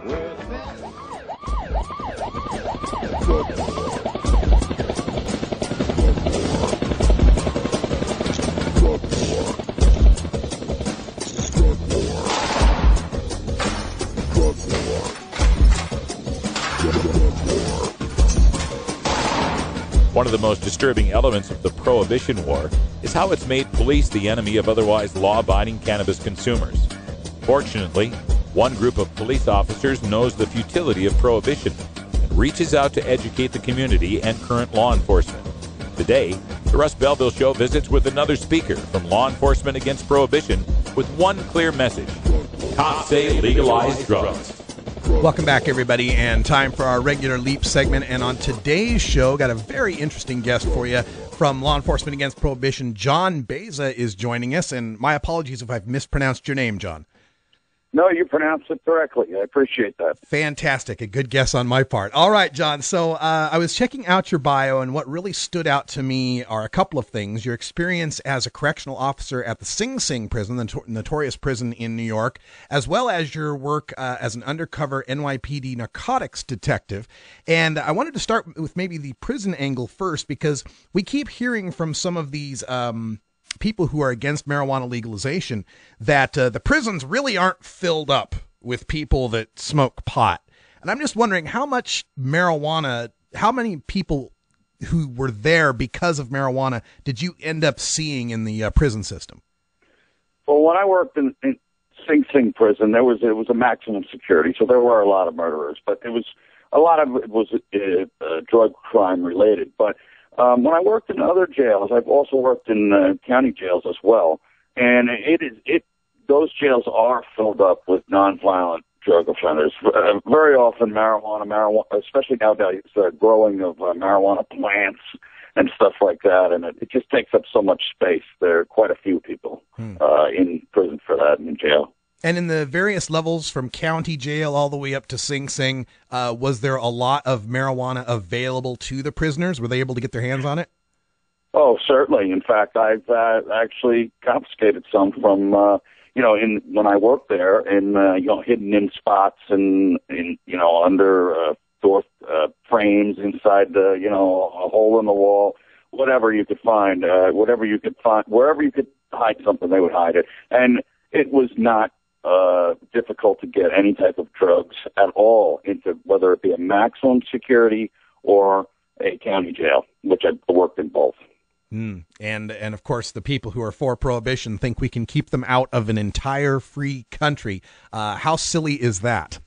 One of the most disturbing elements of the Prohibition War is how it's made police the enemy of otherwise law-abiding cannabis consumers. Fortunately, one group of police officers knows the futility of prohibition and reaches out to educate the community and current law enforcement. Today, the Russ Belville Show visits with another speaker from Law Enforcement Against Prohibition with one clear message: cops say legalize drugs. Welcome back, everybody, and time for our regular Leap segment. And on today's show, got a very interesting guest for you from Law Enforcement Against Prohibition. John Baeza is joining us, and my apologies if I've mispronounced your name, John. No, you pronounced it correctly. I appreciate that. Fantastic. A good guess on my part. All right, John. So I was checking out your bio, and what really stood out to me are a couple of things. Your experience as a correctional officer at the Sing Sing prison, the notorious prison in New York, as well as your work as an undercover NYPD narcotics detective. And I wanted to start with maybe the prison angle first, because we keep hearing from some of these people who are against marijuana legalization that the prisons really aren't filled up with people that smoke pot. And I'm just wondering how much marijuana, how many people who were there because of marijuana did you end up seeing in the prison system? Well, when I worked in Sing Sing prison, it was a maximum security, so there were a lot of murderers, but it was a lot of it was drug crime related. But when I worked in other jails, I've also worked in county jails as well, and those jails are filled up with nonviolent drug offenders. Very often marijuana, especially nowadays, growing of marijuana plants and stuff like that, and it just takes up so much space. There are quite a few people in prison for that, in jail. And in the various levels from county jail all the way up to Sing Sing, was there a lot of marijuana available to the prisoners? Were they able to get their hands on it? Oh, certainly. In fact, I've actually confiscated some from, when I worked there, hidden in spots and under door frames inside a hole in the wall, whatever you could find, wherever you could hide something, they would hide it. And it was not difficult to get any type of drugs at all into whether it be a maximum security or a county jail, which I worked in both. And of course, the people who are for prohibition think we can keep them out of an entire free country. How silly is that?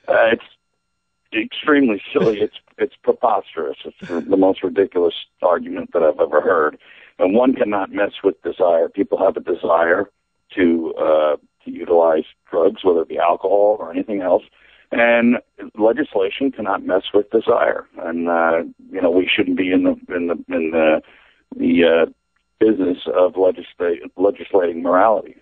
It's extremely silly. It's preposterous. It's the most ridiculous argument that I've ever heard. And one cannot mess with desire. People have a desire to utilize drugs, whether it be alcohol or anything else, and legislation cannot mess with desire. And we shouldn't be in the business of legislating morality.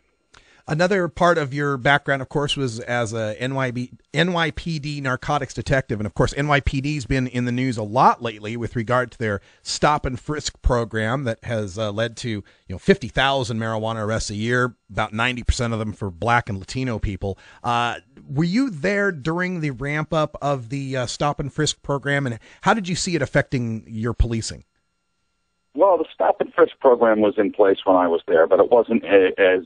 Another part of your background, of course, was as a NYPD narcotics detective. And, of course, NYPD's been in the news a lot lately with regard to their stop and frisk program that has led to 50,000 marijuana arrests a year, about 90% of them for Black and Latino people. Were you there during the ramp-up of the stop and frisk program, and how did you see it affecting your policing? Well, the stop and frisk program was in place when I was there, but it wasn't as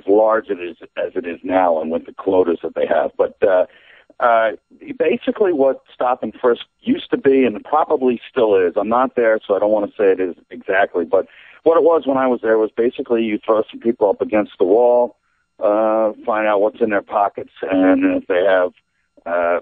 large as it is now, and with the quotas that they have. But basically, what stop and frisk used to be, and probably still is. I'm not there, so I don't want to say it is exactly. But what it was when I was there was basically you throw some people up against the wall, find out what's in their pockets, and if they have,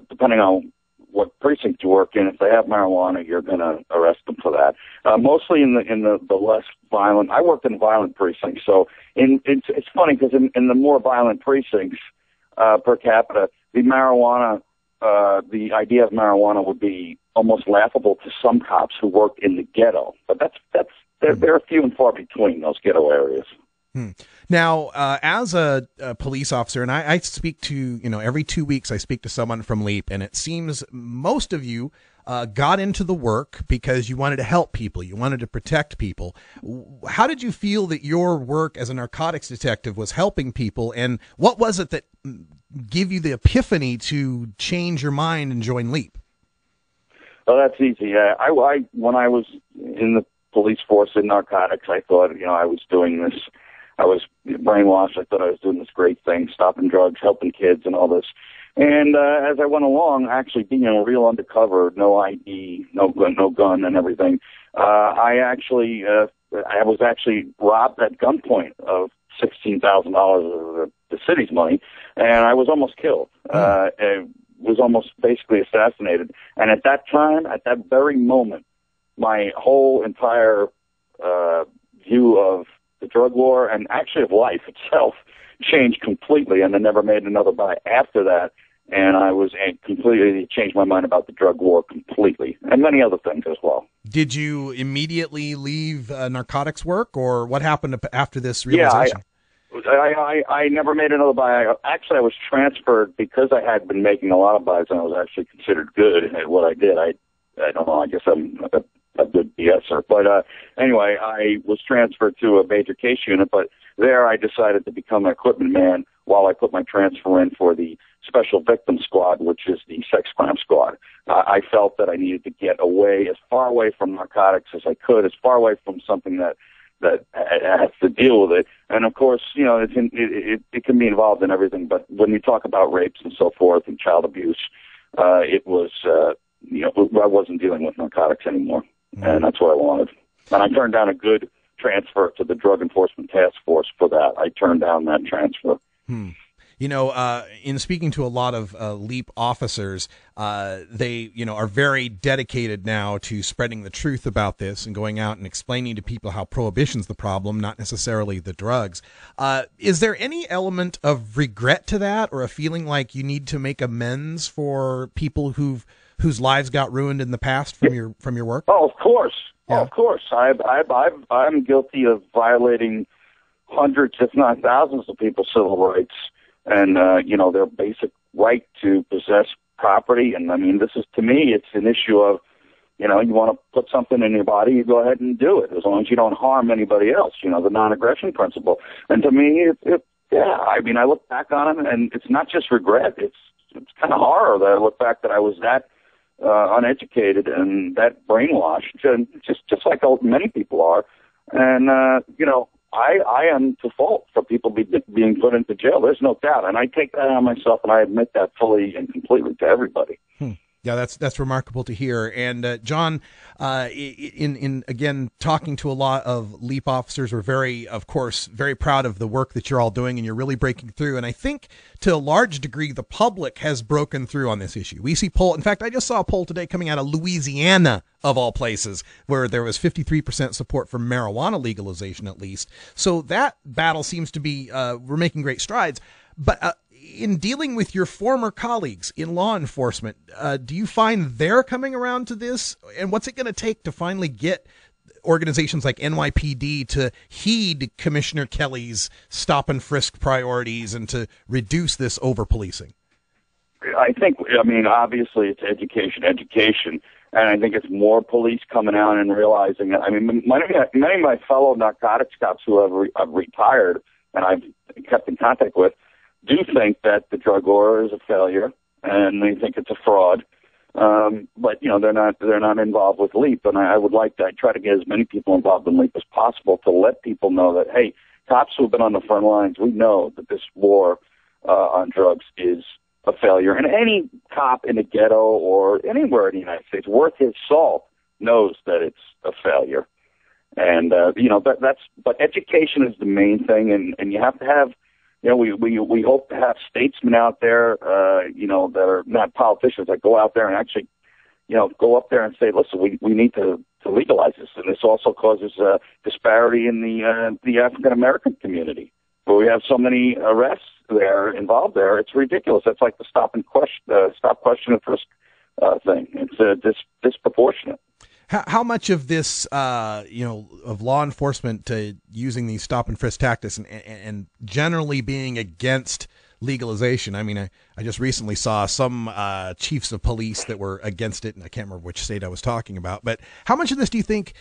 depending on what precinct you work in, if they have marijuana, you're going to arrest them for that. Mostly in the less violent. I worked in violent precincts, so it's funny because in the more violent precincts per capita, the marijuana, the idea of marijuana would be almost laughable to some cops who worked in the ghetto. But they're few and far between, those ghetto areas. Now, as a police officer, and I speak to, every 2 weeks I speak to someone from LEAP, and it seems most of you got into the work because you wanted to help people, you wanted to protect people. How did you feel that your work as a narcotics detective was helping people, and what was it that gave you the epiphany to change your mind and join LEAP? Oh, that's easy. I when I was in the police force in narcotics, I thought, I was doing this. I was brainwashed. I thought I was doing this great thing, stopping drugs, helping kids, and all this. And as I went along, actually being a real undercover, no ID, no gun, and everything, I was actually robbed at gunpoint of $16,000 of the city's money, and I was almost killed. Was almost basically assassinated. And at that time, at that very moment, my whole entire view of the drug war and actually of life itself changed completely, and I never made another buy after that. And I was completely changed my mind about the drug war completely, and many other things as well. Did you immediately leave narcotics work, or what happened after this realization? Yeah, I never made another buy. I was transferred because I had been making a lot of buys, and I was actually considered good at what I did. I don't know. I guess I'm a good BSer. But anyway, I was transferred to a major case unit, but there I decided to become an equipment man while I put my transfer in for the Special Victim Squad, which is the sex crime squad. I felt that I needed to get away, as far away from narcotics as I could, as far away from something that has to deal with it. And of course, it can be involved in everything, but when you talk about rapes and so forth and child abuse, it was, I wasn't dealing with narcotics anymore. And that's what I wanted. And I turned down a good transfer to the Drug Enforcement Task Force for that. I turned down that transfer. In speaking to a lot of LEAP officers, they, are very dedicated now to spreading the truth about this and going out and explaining to people how prohibition's the problem, not necessarily the drugs. Is there any element of regret to that, or a feeling like you need to make amends for people whose lives got ruined in the past from your work? Oh, of course. Yeah. Oh, of course. I'm guilty of violating hundreds, if not thousands, of people's civil rights and, their basic right to possess property. And I mean, this is, to me, it's an issue of, you want to put something in your body, you go ahead and do it, as long as you don't harm anybody else, the non-aggression principle. And to me, I look back on it, and it's not just regret, it's kind of horror that I look back that I was that uneducated and that brainwashed, and just like many people are. And, I am to fault for people being put into jail. There's no doubt. And I take that on myself, and I admit that fully and completely to everybody. Yeah, that's remarkable to hear. And John, in again talking to a lot of LEAP officers, we're very proud of the work that you're all doing, and you're really breaking through. And I think to a large degree, the public has broken through on this issue. We see poll. In fact, I just saw a poll today coming out of Louisiana, of all places, where there was 53% support for marijuana legalization, at least. So that battle seems to be we're making great strides. But in dealing with your former colleagues in law enforcement, do you find they're coming around to this? And what's it going to take to finally get organizations like NYPD to heed Commissioner Kelly's stop and frisk priorities and to reduce this over-policing? Obviously it's education. And I think it's more police coming out and realizing that. I mean, many of my fellow narcotics cops who have retired and I've kept in contact with do think that the drug war is a failure, and they think it's a fraud. But they're not involved with LEAP, and I try to get as many people involved in LEAP as possible to let people know that, hey, cops who have been on the front lines, we know that this war on drugs is a failure, and any cop in the ghetto or anywhere in the United States worth his salt knows that it's a failure. And but education is the main thing, and you have to have. We hope to have statesmen out there, that are not politicians, that go out there and actually, go up there and say, listen, we need to legalize this. And this also causes disparity in the African American community, where we have so many arrests there involved there. It's ridiculous. That's like the stop, question, and frisk thing. It's disproportionate. How much of this, of law enforcement using these stop and frisk tactics and generally being against legalization. I mean, I just recently saw some chiefs of police that were against it, and I can't remember which state I was talking about. But how much of this do you think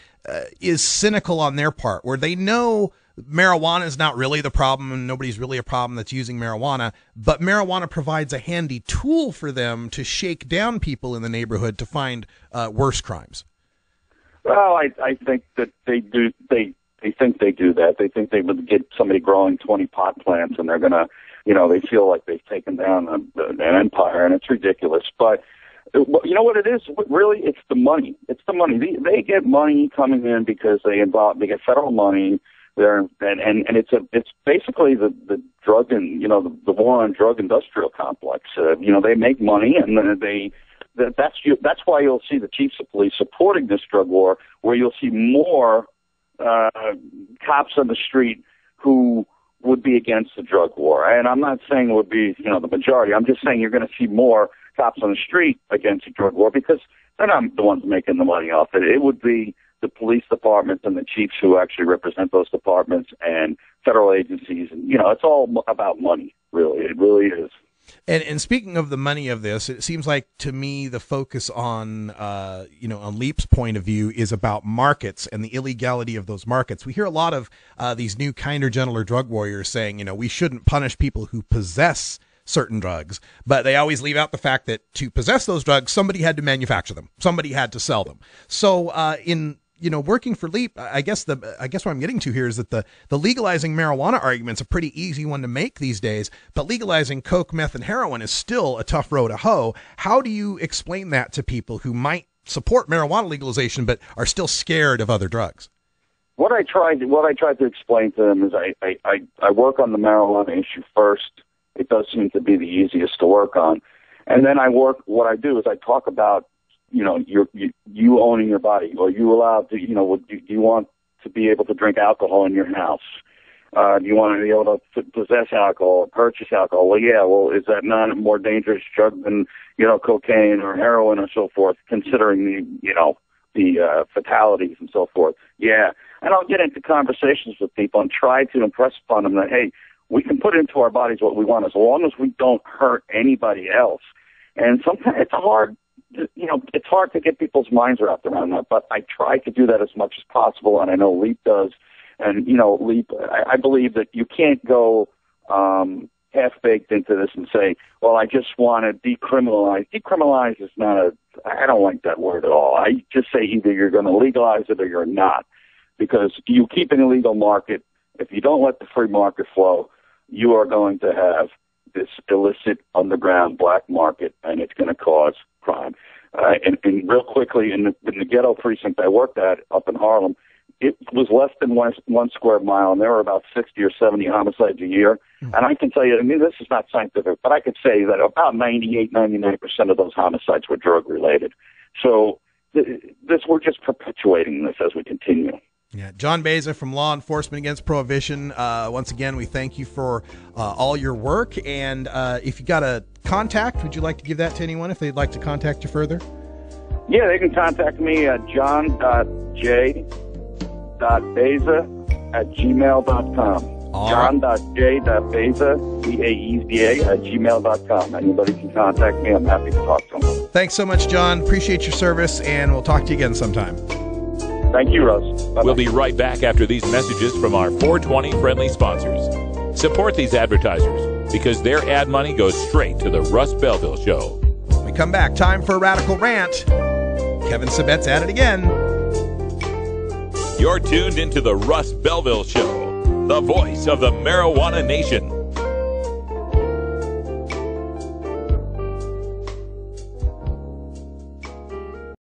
is cynical on their part, where they know marijuana is not really the problem and nobody's really a problem that's using marijuana, but marijuana provides a handy tool for them to shake down people in the neighborhood to find worse crimes? Well, I think that they do. They think they do that. They think they would get somebody growing 20 pot plants, and they're gonna, they feel like they've taken down an empire, and it's ridiculous. But you know what it is? Really, it's the money. It's the money. They get money coming in because they get federal money. And it's basically the drug and the war on drug industrial complex. They make money, and that's why you'll see the chiefs of police supporting this drug war, where you'll see more cops on the street who would be against the drug war. And I'm not saying it would be the majority. I'm just saying you're going to see more cops on the street against the drug war because they're not the ones making the money off it. It would be the police departments and the chiefs who actually represent those departments and federal agencies. And, it's all about money, really. It really is. And speaking of the money of this, it seems like to me the focus on, on Leap's point of view is about markets and the illegality of those markets. We hear a lot of these new kinder, gentler drug warriors saying, we shouldn't punish people who possess certain drugs, but they always leave out the fact that to possess those drugs, somebody had to manufacture them. Somebody had to sell them. So working for Leap, I guess what I'm getting to here is that the legalizing marijuana argument's a pretty easy one to make these days, but legalizing coke, meth, and heroin is still a tough row to hoe. How do you explain that to people who might support marijuana legalization but are still scared of other drugs? What I tried to explain to them is I work on the marijuana issue first. It does seem to be the easiest to work on, and then what I do is I talk about you owning your body. Are you allowed to, do you want to be able to drink alcohol in your house? Do you want to be able to possess alcohol, purchase alcohol? Well, yeah. Well, is that not a more dangerous drug than, cocaine or heroin or so forth, considering the fatalities and so forth? Yeah. And I'll get into conversations with people and try to impress upon them that, hey, we can put into our bodies what we want as long as we don't hurt anybody else. And sometimes it's hard to get people's minds wrapped around that, but I try to do that as much as possible, and I know Leap does. And, Leap, I believe that you can't go half-baked into this and say, well, I just want to decriminalize. Decriminalize is I don't like that word at all. I just say either you're going to legalize it or you're not, because you keep an illegal market. If you don't let the free market flow, you are going to have this illicit underground black market, and it's going to cause crime. And real quickly, in the ghetto precinct I worked at up in Harlem, it was less than one square mile, and there were about 60 or 70 homicides a year. And I can tell you, this is not scientific, but I could say that about 99% of those homicides were drug-related. So we're just perpetuating this as we continue. Yeah, John Baeza from Law Enforcement Against Prohibition. Once again, we thank you for all your work. And if you got a contact, would you like to give that to anyone if they'd like to contact you further? Yeah, they can contact me at john.j.baeza@gmail.com. John.j.baeza, B-A-E-Z-A, @gmail.com. Anybody can contact me. I'm happy to talk to them. Thanks so much, John. Appreciate your service, and we'll talk to you again sometime. Thank you, Russ. Bye-bye. We'll be right back after these messages from our 420 friendly sponsors. Support these advertisers because their ad money goes straight to the Russ Belville Show. When we come back, time for a radical rant. Kevin Sabet's at it again. You're tuned into the Russ Belville Show, the voice of the marijuana nation.